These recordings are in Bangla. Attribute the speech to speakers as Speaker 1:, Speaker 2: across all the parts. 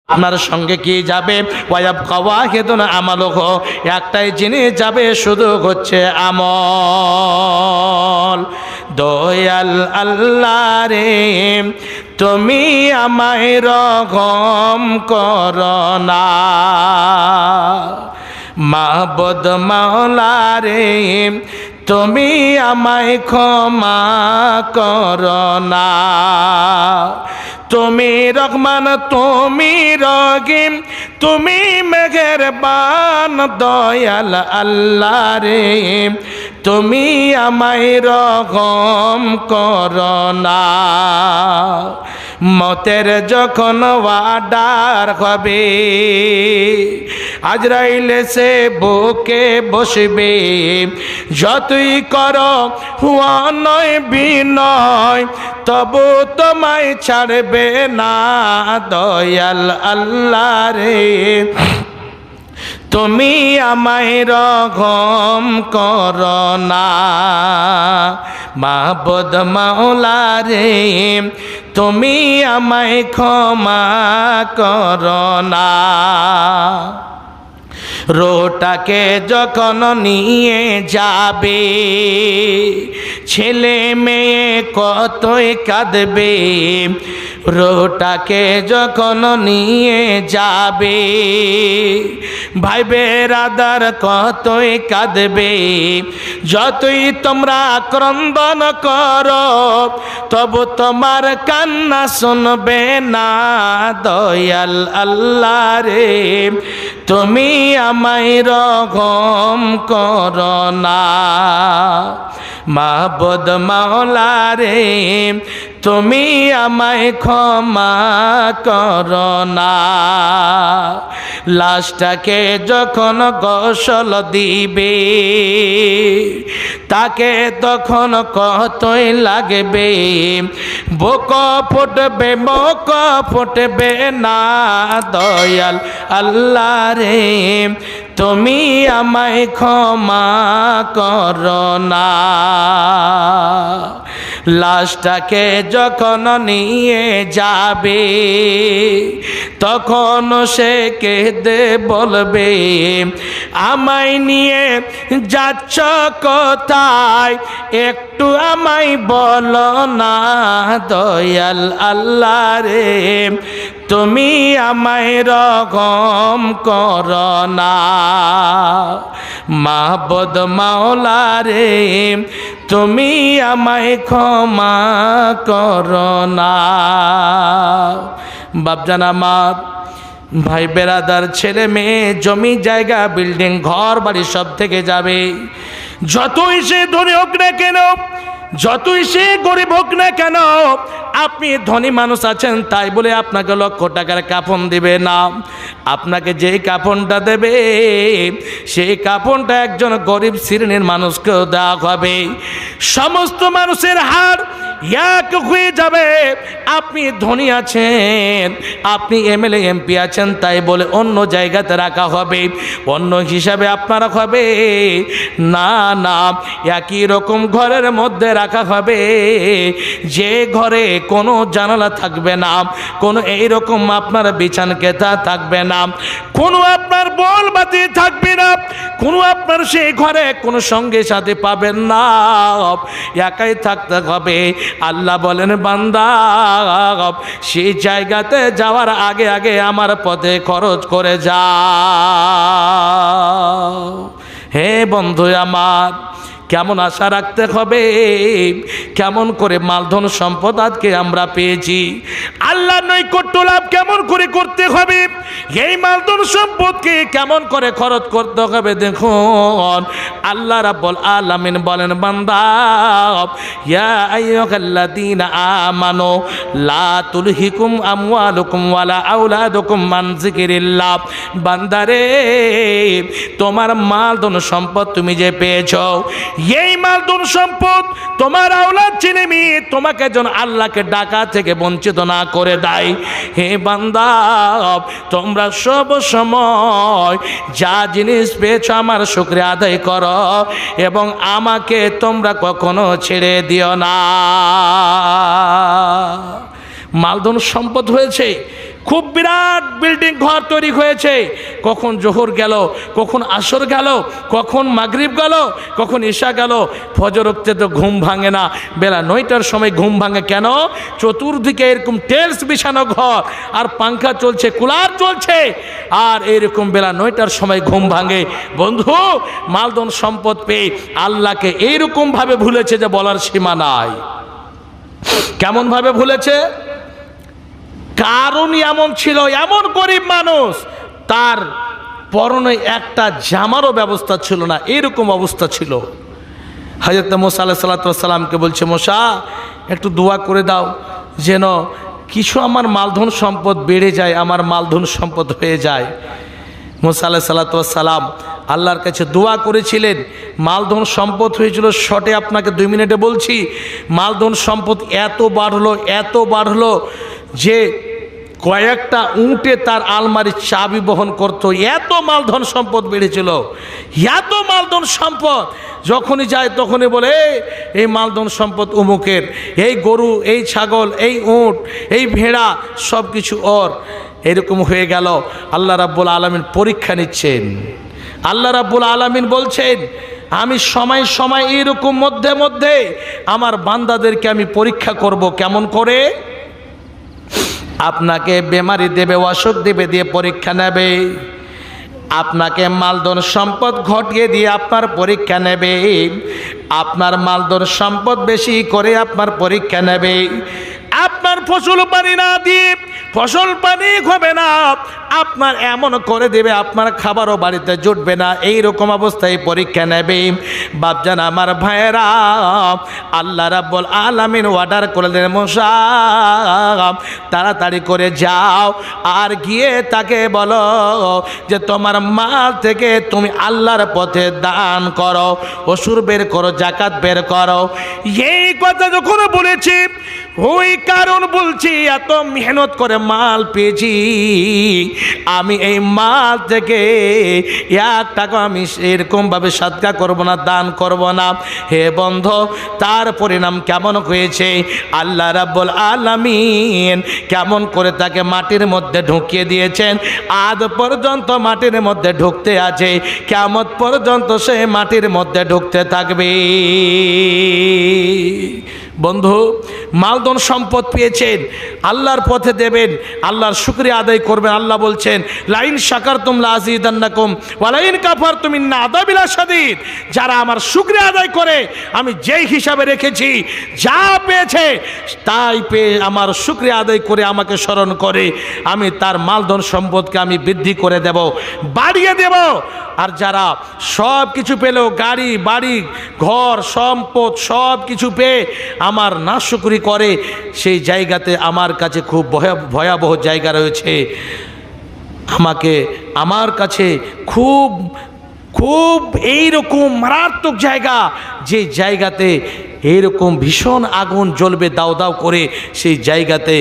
Speaker 1: আপনার সঙ্গে কি যাবে? ওয়ায়াবকা ওয়াহিদুন আমালুহু, একটাই জিনিস যাবে, শুধু হচ্ছে আমল। দয়াল আল্লাহ রে, তুমি আমায় রহম করো না। মাবুদ মাওলা রে, তুমি আমায় ক্ষমা করো না। তুমি রহমান, তুমি রহিম, তুমি মেহেরবান। দয়াল আল্লাহ রে, তুমি আমায় রহম করো না। মতের যখন ওয়াদার হবে, আজরাইল সে বুকে বসবে। যতই করো অনয় বিনয়, তবু তোমায় ছাড়বে না। দয়াল আল্লাহ রে, তুমি আমায় রহম করো না। মাবুদ মাওলা রে, তুমি আমায় ক্ষমা করো না। রোটাকে যখন নিয়ে যাবে, ছেলে মেয়ে কতই কাঁদবে। রোটাকে যখন নিয়ে যাবে, ভাই বেরাদার কতই কাঁদবে। যতই তোমরা ক্রন্দন করো, তবু তোমার কান্না শুনবে না। দয়াল আল্লাহ রে, তুমি আমায় রহম করো না। মাবুদ মাওলা রে, তুমি আমায় ক্ষমা করো না। লাশটাকে যখন গোসল দিবে, তাকে তখন কতই লাগবে। বুক ফুটবে, মুখ ফুটবে না। দয়াল আল্লাহ রে, তুমি আমায় ক্ষমা করো না। লাশটাকে যখন নিয়ে যাবে, তখন সে কেঁদে বলবে, আমায় নিয়ে যাচ্ছ কোথায়, একটু আমায় বলো না। দয়াল আল্লাহ রে, তুমি আমায় রহম করো না। মাবুদ মাওলা রে, তুমি আমায় ক্ষমা করো না। বাপজান আমার, ভাই বেরাদার, ছেলে মেয়ে, জমি জায়গা, বিল্ডিং, ঘর বাড়ি সব থেকে যাবে। যতই সে ধনী হোক না কেন, যতই সে গরিব হোক না কেন, আপনি ধনী মানুষ আছেন তাই বলে আপনাকে লক্ষ টাকার কাফন দিবে না। আপনাকে যে কাফনটা দেবে, সেই কাফনটা একজন গরিব শ্রেণীর মানুষকেও দেওয়া হবে। সমস্ত মানুষের হার এক হয়ে যাবে। আপনি ধনী আছেন, আপনি এমএলএ এমপি আছেন তাই বলে অন্য জায়গাতে রাখা হবে, অন্য হিসাবে আপনার হবে না। না, একই রকম ঘরের মধ্যে রাখা হবে, যে ঘরে কোনো জানালা থাকবে না, কোনো এইরকম আপনার বিছান কেতা থাকবে না, কোনো আপনার বল বাতি থাকবে না, কোনো আপনার সেই ঘরে কোনো সঙ্গে সাথে পাবেন না, একাই থাকতে হবে। আল্লাহ বলেন, বান্দা সেই জায়গাতে যাওয়ার আগে আগে আমার পথে খরচ করে যাও। হে বন্ধু আমার, কেমন আশা রাখতে হবে, কেমন করে মালধন সম্পদ আজকে আমরা পেয়েছি, আল্লাহর নৈকট্য লাভ কেমন করে করতে হবে, এই মালধন সম্পদকে কেমন করে খরচ করতে হবে। দেখুন আল্লাহ রাব্বুল আলামিন বলেন, বান্দা ইয়া আইয়ুহাল্লাযীনা আমানু লা তুলহিকুম আমওয়ালুকুম ওয়ালা আওলাদুকুম মান যিকিরিল্লাহ। বান্দারে, তোমার মালধন সম্পদ তুমি যে পেয়েছো, এই মালধন সম্পদ তোমার আওলাদ ছেলে মেয়ে তোমাকে যেন আল্লাহকে ডাকা থেকে বঞ্চিত না করে দেয়। হে বান্দা, তোমরা সব সময় যা জিনিস পেয়েছো আমার শুকরিয়া আদায় করো এবং আমাকে তোমরা কখনো ছেড়ে দিও না। মালধন সম্পদ হয়েছে, খুব বিরাট বিল্ডিং ঘর তৈরি হয়েছে, কখন জোহর গেল, কখন আসর গেল, কখন মাগরিব গেল, কখন ঈশা গেল, ফজর উঠতে তো ঘুম ভাঙে না, বেলা 9টার সময় ঘুম ভাঙে কেন? চতুর্দিকে এরকম টেলস বিছানো ঘর, আর পাংখা চলছে, কুলার চলছে, আর এরকম বেলা 9টার সময় ঘুম ভাঙে। বন্ধু, মালধন সম্পদ পেয়ে আল্লাহকে এইরকম ভাবে ভুলেছে যে বলার সীমা নাই। কেমন ভাবে ভুলেছে? কারণ এমন ছিল, এমন গরিব মানুষ, তার পরনে একটা জামারও ব্যবস্থা ছিল না, এরকম অবস্থা ছিল। হযরত মুসা আলাইহিস সালামকে বলছে, মুসা একটু দোয়া করে দাও যেন কিছু আমার মালধন সম্পদ বেড়ে যায়, আমার মালধন সম্পদ হয়ে যায়। মুসা আলাইহিস সালাম আল্লাহর কাছে দোয়া করেছিলেন, মালধন সম্পদ হয়েছিল শর্টে আপনাকে 2 মিনিটে বলছি। মালধন সম্পদ এত বাড়লো যে কয়েকটা উঁটে তার আলমারির চাবি বহন করত, এত মালধন সম্পদ বেড়েছিল, এত মালধন সম্পদ। যখনই যায় তখনই বলে এই মালধন সম্পদ অমুকের, এই গরু, এই ছাগল, এই উঁট, এই ভেড়া সব কিছু ওর। এরকম হয়ে গেল। আল্লাহ রাব্বুল আলামিন পরীক্ষা নিচ্ছেন। আল্লাহ রাব্বুল আলামিন বলছেন, আমি সময় সময় এরকম মধ্যে মধ্যে আমার বান্দাদেরকে আমি পরীক্ষা করব। কেমন করে? আপনাকে বেমারি দেবে, অসুখ দেবে, দিয়ে পরীক্ষা নেবে। আপনাকে মালধন সম্পদ ঘটিয়ে দিয়ে আপনার পরীক্ষা নেবে। আপনার মালধন সম্পদ বেশি করে আপনার পরীক্ষা নেবে। আপনার ফসল পানি না দিয়ে ফসল পানি হবে না, আপনার এমন করে দেবে আপনার খাবারও বাড়িতে জুটবে না, এই রকম অবস্থায় পরীক্ষা নেবে। বাপজান আমার ভাইয়েরা, আল্লাহ রাব্বুল আলামিন অর্ডার করে দেন, মুসা তাড়াতাড়ি করে যাও আর গিয়ে তাকে বলো যে তোমার মাল থেকে তুমি আল্লাহর পথে দান করো, অসুর বের করো, জাকাত বের করো। এই কথা যখন বলেছি, ওই কারণ বলছি, এত মেহনত করে মাল পেয়েছি, আমি এই মাল থেকে 1 টাকা আমি এরকমভাবে সাদকা করব না, দান করব না। হে বন্ধু, তার পরিণাম কেমন হয়েছে? আল্লাহ রাব্বুল আলামিন কেমন করে তাকে মাটির মধ্যে ঢুকিয়ে দিয়েছেন, আজ পর্যন্ত মাটির মধ্যে ঢুকতে আছে, কিয়ামত পর্যন্ত সে মাটির মধ্যে ঢুকতে থাকবে। বন্ধু, মালধন সম্পদ পেয়েছেন, আল্লাহর পথে দেবেন, আল্লাহর শুকরিয়া আদায় করবেন। আল্লাহ বলছেন, লাইন শাকারতুম লাযিদান্নাকুম ওয়া লাইন কাফারতুম ইন্না আযাবি লাশাদীদ। যারা আমার শুকরিয়া আদায় করে, আমি যেই হিসাবে রেখেছি, যা পেয়েছে তাই পেয়ে আমার শুকরিয়া আদায় করে আমাকে স্মরণ করে, আমি তার মালধন সম্পদকে আমি বৃদ্ধি করে দেব, বাড়িয়ে দেব। আর যারা সব কিছু পেলেও, গাড়ি বাড়ি ঘর সম্পদ সব কিছু পেয়ে আমার নাশকরি করে, সেই জায়গাতে আমার কাছে খুব ভয়াবহ জায়গা রয়েছে। আমার কাছে খুব খুব এইরকম মারাত্মক জায়গা, যে জায়গাতে এইরকম ভীষণ আগুন জ্বলবে দাও দাও করে, সেই জায়গাতে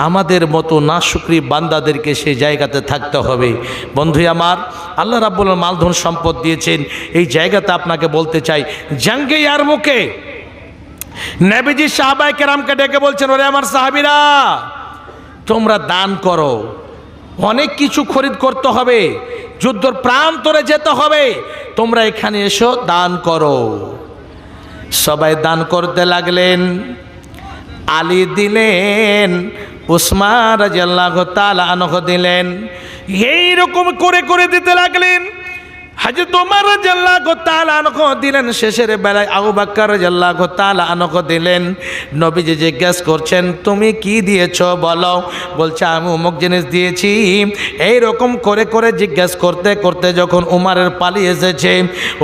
Speaker 1: আমাদের মতো নাশুকরি বান্দাদেরকে সেই জায়গাতে থাকতে হবে। বন্ধু আমার, আল্লাহ রাব্বুল আলামিন মালধন সম্পদ দিয়েছেন। এই জায়গাতে আপনাকে বলতে চাই, জাঙ্গে ইয়ারমুকে নবীজি সাহাবায়ে কেরামকে ডেকে বলছেন, ওরে আমার সাহাবীরা, তোমরা দান করো, অনেক কিছু খরিদ করতে হবে, যুদ্ধের প্রান্তরে যেতে হবে, তোমরা এখানে এসো, দান করো। সবাই দান করতে লাগলেন। আলী দিলেন, উসমান রাদিয়াল্লাহু তাআলা আনহু দিলেন, এইরকম করে করে দিতে লাগলেন। হযরত ওমর রাদিয়াল্লাহু তাআলা আনহু দিলেন, শেষের বেলায় আবু বকর রাদিয়াল্লাহু তাআলা আনহু দিলেন। নবীজি জিজ্ঞেস করছেন, তুমি কি দিয়েছো বলো? বলছে, আমি অমুক জিনিস দিয়েছি। এই রকম করে করে জিজ্ঞেস করতে করতে যখন উমারের পালি এসেছে,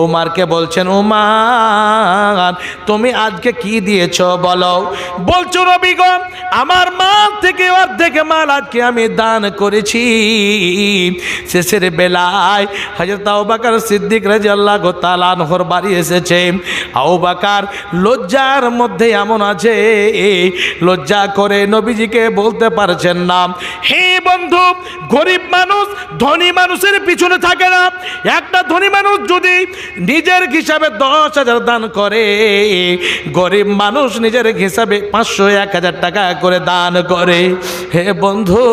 Speaker 1: উমারকে বলছেন, উমার তুমি আজকে কি দিয়েছো বলো? বলছো, নবী গো, আমার মাল থেকে অর্ধেক মাল আজকে আমি দান করেছি। শেষের বেলায় হযরত আবু বকর বকর সিদ্দিক রাদিয়াল্লাহু তাআলা আনহুর বাড়ি এসেছে। আবু বকর লজ্জার মধ্যে এমন আছে, লজ্জা করে নবীজিকে বলতে পারছেন না। হে বন্ধু, গরিব মানুষ ধনী মানুষের পিছনে থাকে না। একটা ধনী মানুষ যদি নিজের হিসাবে 10,000 দান করে, গরিব মানুষ নিজের হিসাবে 500-1000 টাকা করে দান করে। হে বন্ধু,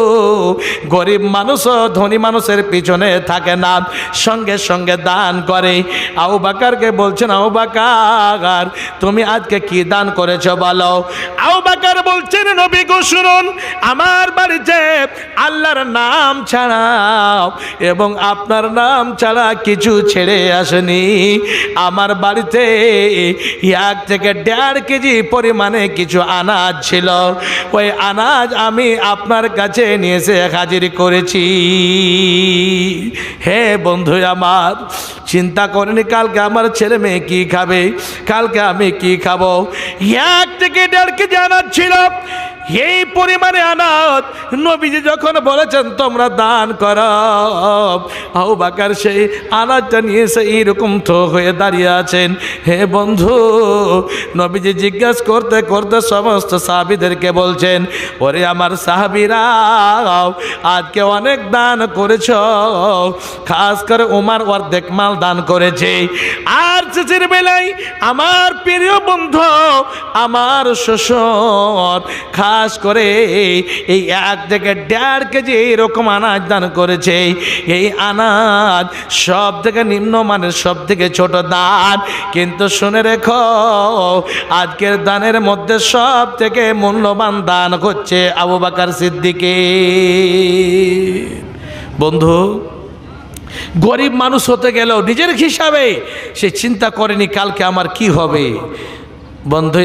Speaker 1: গরিব মানুষও ধনী মানুষের পিছনে থাকে না, সঙ্গে সঙ্গে দান করে। আবু বকরকে বলছেন, আবু বকর তুমি আজকে কি দান করেছো বলো। আবু বকর বলছেন, নবী গো শুনুন, আমার বাড়িতে আল্লাহর নাম ছাড়া এবং আপনার নাম ছাড়া কিছু ছেড়ে আসেনি। আমার বাড়িতে 1 থেকে 1.5 কেজি পরিমাণে কিছু আনাজ ছিল। ওই আনাজ আমি আপনার কাছে নিয়ে এসে হাজির করেছি। হে বন্ধু আমার, চিন্তা করেনি কালকে আমার ছেলে মেয়ে কি খাবে, কালকে আমি কি খাবো। 1 থেকে 1.5 কেজি আনাজ ছিল। এই পরিমাণে আনাজ নবীজি যখন বলেছেন তোমরা দান করো, আবু বকর সেই আনাজটা নিয়ে এসে এইরকম তো হয়ে দাঁড়িয়ে আছেন। হে বন্ধু, নবীজি জিজ্ঞাসা করতে করতে সমস্ত সাহাবীদেরকে বলছেন, ওরে আমার সাহাবীরা, আজকে অনেক দান করেছ, খাস করে ওমর অর্ধেক মাল দান করেছে। আর শেষের বেলায় আমার প্রিয় বন্ধু, আমার শ্বশুর খাস করে এই 1 থেকে 1.5 কেজি এরকম আনাজ দান করেছে। এই আনাজ সব থেকে নিম্নমানের, সব থেকে ছোট দান। কিন্তু শুনে রেখো, আজকের দানের মধ্যে সব থেকে মূল্যবান দান হচ্ছে আবু বকর সিদ্দিকের। বন্ধু, গরিব মানুষ হতে গেলেও নিজের হিসাবে সে চিন্তা করেনি কালকে আমার কি হবে। বন্ধু